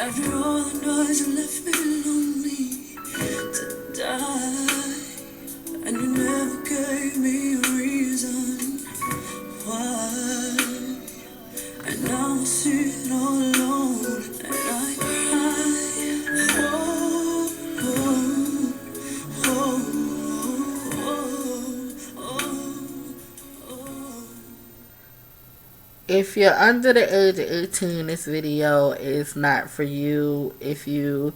After all the noise, you left me lonely to die. And you never gave me a reason why. And now I sit all alone and I cry. Oh, oh, oh, oh, oh, oh. If you're under the age of 18, this video is not for you. If you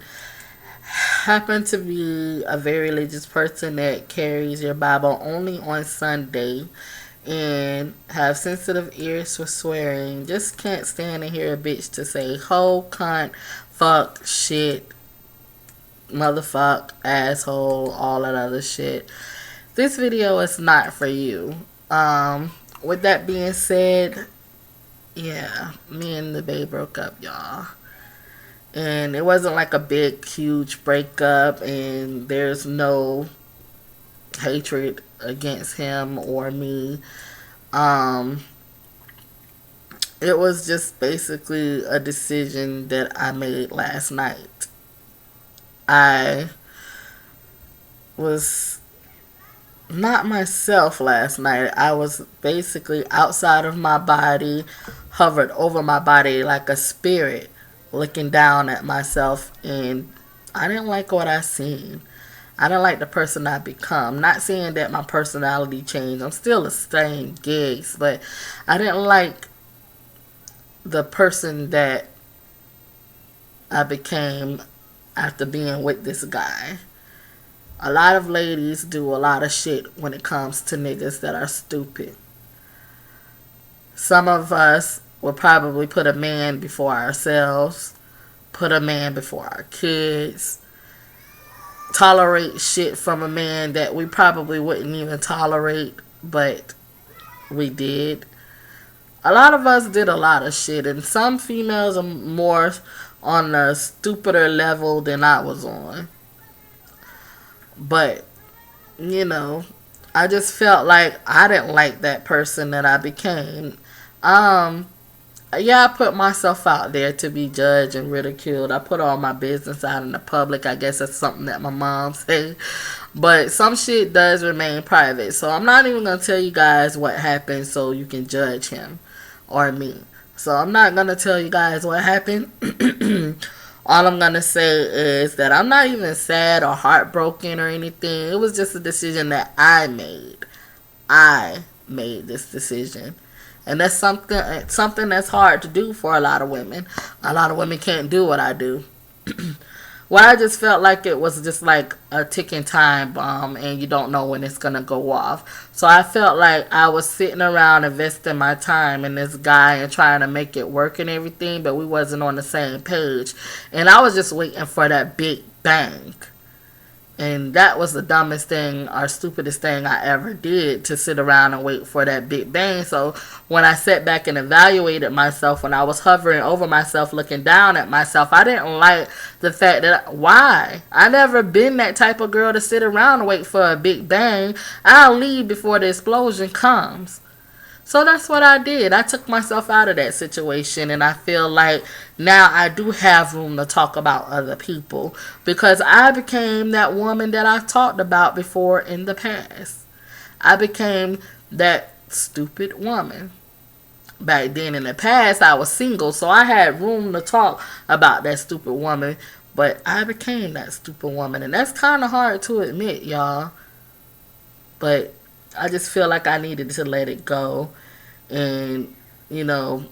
happen to be a very religious person that carries your Bible only on Sunday and have sensitive ears for swearing, just can't stand to hear a bitch to say hoe, cunt, fuck, shit, motherfuck, asshole, all that other shit, this video is not for you. With that being said, yeah, me and the babe broke up, y'all. And it wasn't like a big, huge breakup, and there's no hatred against him or me. Um, it was just basically a decision that I made last night. I was not myself last night. I was basically outside of my body, hovered over my body like a spirit, looking down at myself, and I didn't like what I seen. I didn't like the person I become. Not saying that my personality changed. I'm still the same gigs, but I didn't like the person that I became after being with this guy. A lot of ladies do a lot of shit when it comes to niggas that are stupid. Some of us will probably put a man before ourselves, put a man before our kids, tolerate shit from a man that we probably wouldn't even tolerate, but we did. A lot of us did a lot of shit, and some females are more on a stupider level than I was on. But, you know, I just felt like I didn't like that person that I became. Yeah, I put myself out there to be judged and ridiculed. I put all my business out in the public. I guess that's something that my mom said. But some shit does remain private. So I'm not even going to tell you guys what happened so you can judge him or me. So I'm not going to tell you guys what happened. All I'm going to say is that I'm not even sad or heartbroken or anything. It was just a decision that I made. I made this decision. And that's something that's hard to do for a lot of women. A lot of women can't do what I do. Well, I just felt like it was just like a ticking time bomb and you don't know when it's going to go off. So I felt like I was sitting around investing my time in this guy and trying to make it work and everything, but we wasn't on the same page. And I was just waiting for that big bang. And that was the dumbest thing or stupidest thing I ever did, to sit around and wait for that big bang. So when I sat back and evaluated myself, when I was hovering over myself, looking down at myself, I didn't like the fact that, why? I never been that type of girl to sit around and wait for a big bang. I'll leave before the explosion comes. So that's what I did. I took myself out of that situation, and I feel like now I do have room to talk about other people because I became that woman that I talked about before in the past. I became that stupid woman. Back then in the past, I was single, so I had room to talk about that stupid woman, but I became that stupid woman, and that's kind of hard to admit, y'all. But I just feel like I needed to let it go. And, you know,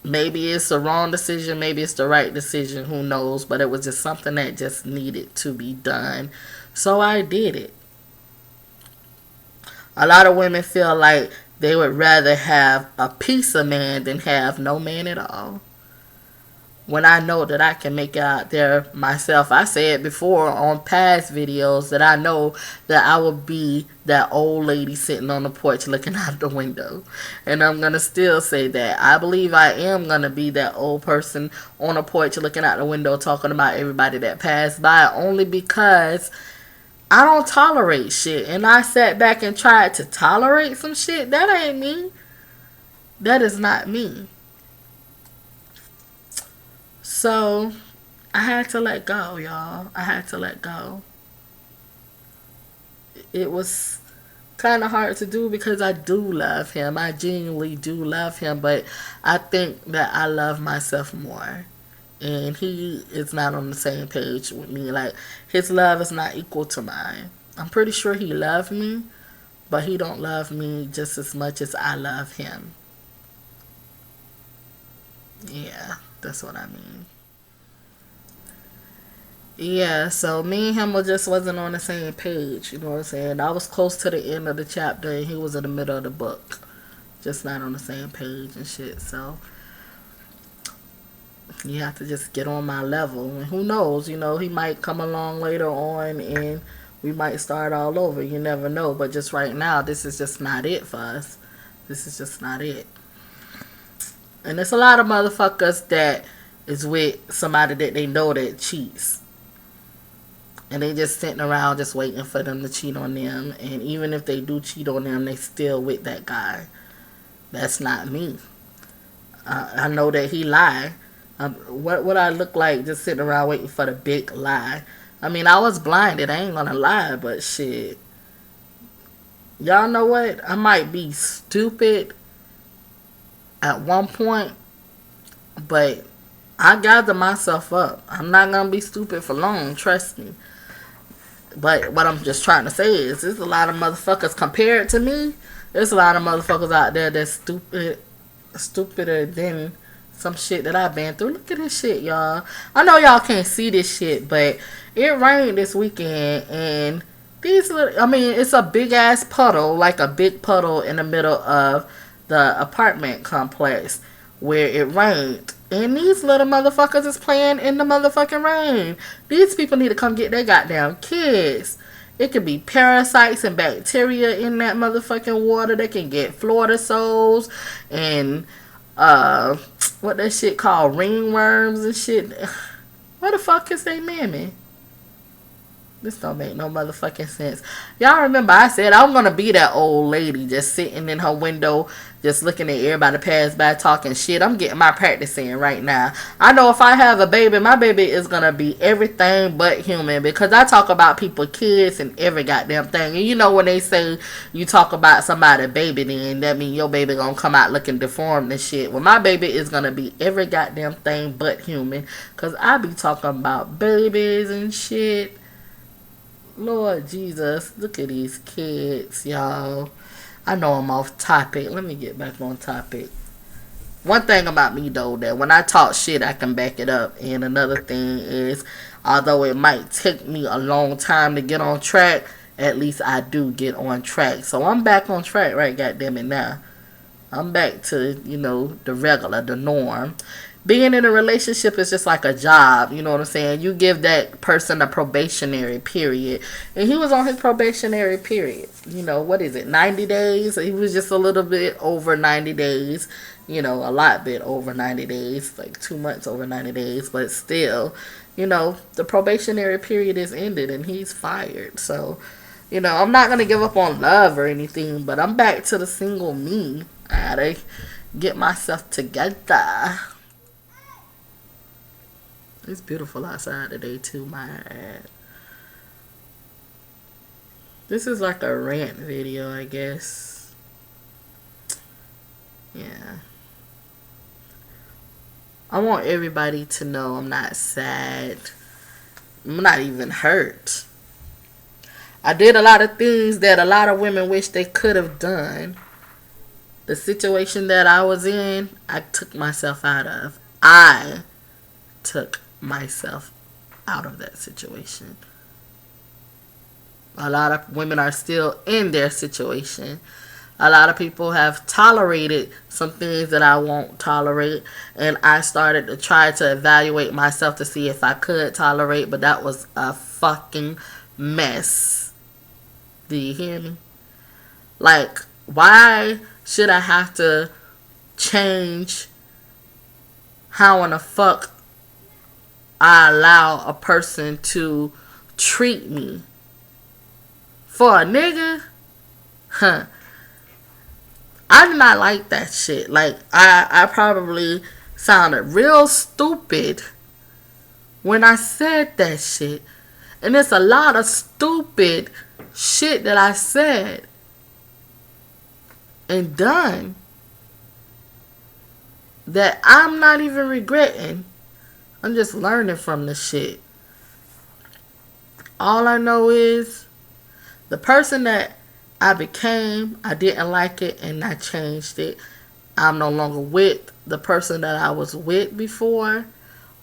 maybe it's the wrong decision, maybe it's the right decision, who knows. But it was just something that just needed to be done. So I did it. A lot of women feel like they would rather have a piece of man than have no man at all. When I know that I can make it out there myself. I said before on past videos that I know that I will be that old lady sitting on the porch looking out the window. And I'm going to still say that. I believe I am going to be that old person on the porch looking out the window talking about everybody that passed by, only because I don't tolerate shit. And I sat back and tried to tolerate some shit. That ain't me. That is not me. So I had to let go, y'all. I had to let go. It was kind of hard to do because I do love him. I genuinely do love him, but I think that I love myself more. And he is not on the same page with me. Like, his love is not equal to mine. I'm pretty sure he loved me, but he don't love me just as much as I love him. Yeah, that's what I mean. Yeah, so me and him just wasn't on the same page, you know what I'm saying? I was close to the end of the chapter and he was in the middle of the book. Just not on the same page and shit, so you have to just get on my level. And who knows, he might come along later on and we might start all over. You never know. But just right now, this is just not it for us. This is just not it. And there's a lot of motherfuckers that is with somebody that they know that cheats. And they just sitting around just waiting for them to cheat on them. And even if they do cheat on them, they still with that guy. That's not me. I know that he lied. What I look like just sitting around waiting for the big lie. I mean, I was blinded. I ain't gonna lie, but shit. Y'all know what? I might be stupid at one point, but I gather myself up. I'm not gonna be stupid for long, trust me. But what I'm just trying to say is, there's a lot of motherfuckers compared to me. There's a lot of motherfuckers out there that's stupider than some shit that I've been through. Look at this shit, y'all. I know y'all can't see this shit, but it rained this weekend, and it's a big ass puddle, like a big puddle in the middle of the apartment complex where it rained. And these little motherfuckers is playing in the motherfucking rain. These people need to come get their goddamn kids. It could be parasites and bacteria in that motherfucking water. They can get Florida soles and what that shit called, ringworms and shit. Where the fuck is they mammy? This don't make no motherfucking sense. Y'all remember I said I'm gonna be that old lady just sitting in her window, just looking at everybody pass by talking shit. I'm getting my practice in right now. I know if I have a baby, my baby is gonna be everything but human, because I talk about people, kids, and every goddamn thing. And you know when they say you talk about somebody's baby, then that means your baby gonna come out looking deformed and shit. Well, my baby is gonna be every goddamn thing but human, because I be talking about babies and shit. Lord Jesus, look at these kids, y'all. I know I'm off topic. Let me get back on topic. One thing about me, though, that when I talk shit, I can back it up. And another thing is, although it might take me a long time to get on track, at least I do get on track. So I'm back on track, right? Goddamn it now. I'm back to, the regular, the norm. Being in a relationship is just like a job, you know what I'm saying? You give that person a probationary period. And he was on his probationary period. What is it, 90 days? He was just a little bit over 90 days. A lot bit over 90 days. Like 2 months over 90 days. But still, the probationary period is ended and he's fired. So, I'm not going to give up on love or anything. But I'm back to the single me. I gotta get myself together. It's beautiful outside today too, my ad. This is like a rant video, I guess. Yeah. I want everybody to know I'm not sad. I'm not even hurt. I did a lot of things that a lot of women wish they could have done. The situation that I was in, I took myself out of. I took myself out of that situation. A lot of women are still in their situation. A lot of people have tolerated some things that I won't tolerate, and I started to try to evaluate myself to see if I could tolerate, but that was a fucking mess. Do you hear me? Like, why should I have to change how in the fuck I allow a person to treat me? For a nigga? Huh. I did not like that shit. Like, I probably sounded real stupid when I said that shit. And it's a lot of stupid shit that I said and done that I'm not even regretting. I'm just learning from the shit. All I know is the person that I became, I didn't like it and I changed it. I'm no longer with the person that I was with before,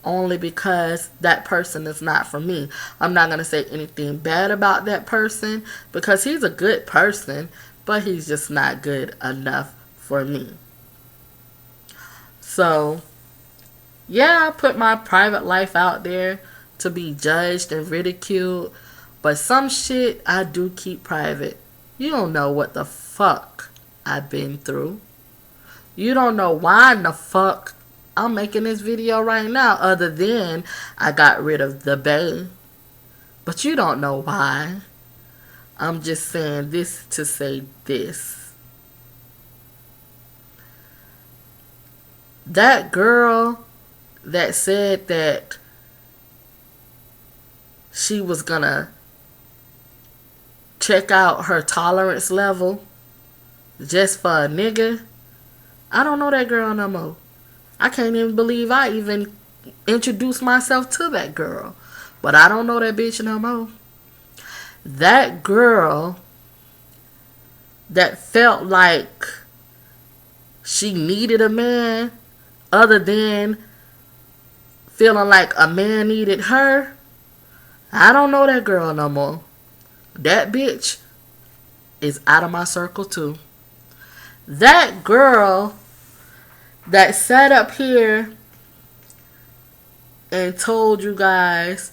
only because that person is not for me. I'm not going to say anything bad about that person because he's a good person, but he's just not good enough for me. So, yeah, I put my private life out there to be judged and ridiculed, but some shit I do keep private. You don't know what the fuck I've been through. You don't know why in the fuck I'm making this video right now, other than I got rid of the bae. But you don't know why. I'm just saying this to say this. That girl that said that she was gonna check out her tolerance level just for a nigga, I don't know that girl no more. I can't even believe I even introduced myself to that girl. But I don't know that bitch no more. That girl that felt like she needed a man other than feeling like a man needed her, I don't know that girl no more. That bitch is out of my circle too. That girl that sat up here and told you guys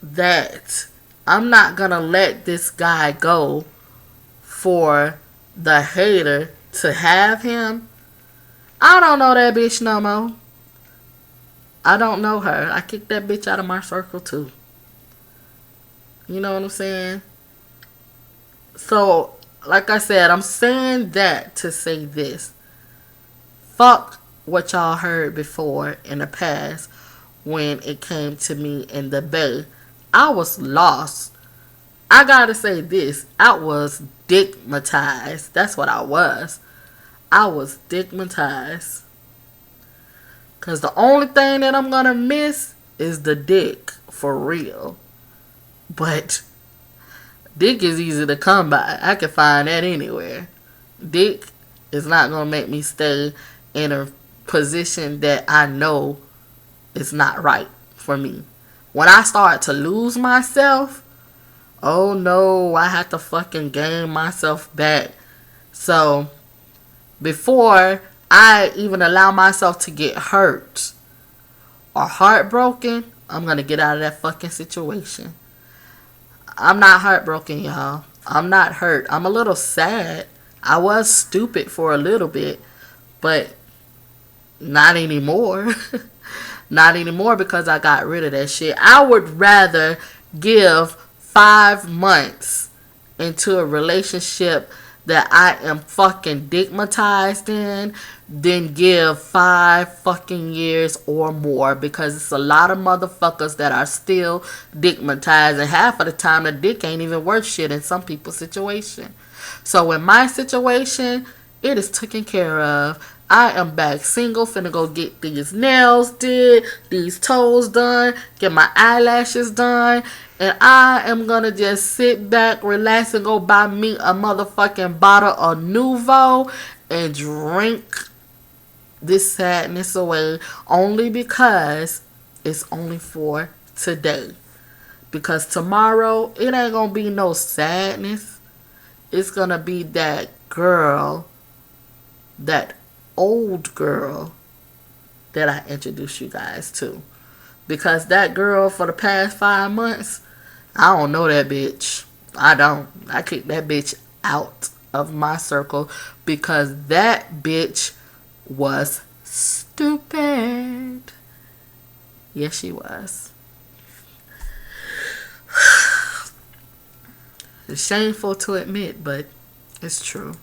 that I'm not gonna let this guy go for the hater to have him, I don't know that bitch no more. I don't know her. I kicked that bitch out of my circle too. You know what I'm saying? So, like I said, I'm saying that to say this. Fuck what y'all heard before in the past when it came to me in the bay. I was lost. I gotta say this. I was stigmatized. That's what I was. I was stigmatized. Because the only thing that I'm gonna miss is the dick. For real. But dick is easy to come by. I can find that anywhere. Dick is not gonna make me stay in a position that I know is not right for me. When I start to lose myself, oh no, I have to fucking gain myself back. So, before I even allow myself to get hurt or heartbroken, I'm gonna get out of that fucking situation. I'm not heartbroken, y'all. I'm not hurt. I'm a little sad. I was stupid for a little bit, but not anymore. Not anymore because I got rid of that shit. I would rather give 5 months into a relationship that I am fucking stigmatized in than give 5 fucking years or more, because it's a lot of motherfuckers that are still stigmatized, and half of the time the dick ain't even worth shit in some people's situation. So in my situation, it is taken care of. I am back single, finna go get these nails did, these toes done, get my eyelashes done, and I am gonna just sit back, relax, and go buy me a motherfucking bottle of Nuvo and drink this sadness away, only because it's only for today. Because tomorrow, it ain't gonna be no sadness. It's gonna be that girl, that old girl that I introduced you guys to. Because that girl for the past 5 months, I don't know that bitch. I don't. I kicked that bitch out of my circle because that bitch was stupid. Yes, she was. It's shameful to admit, but it's true.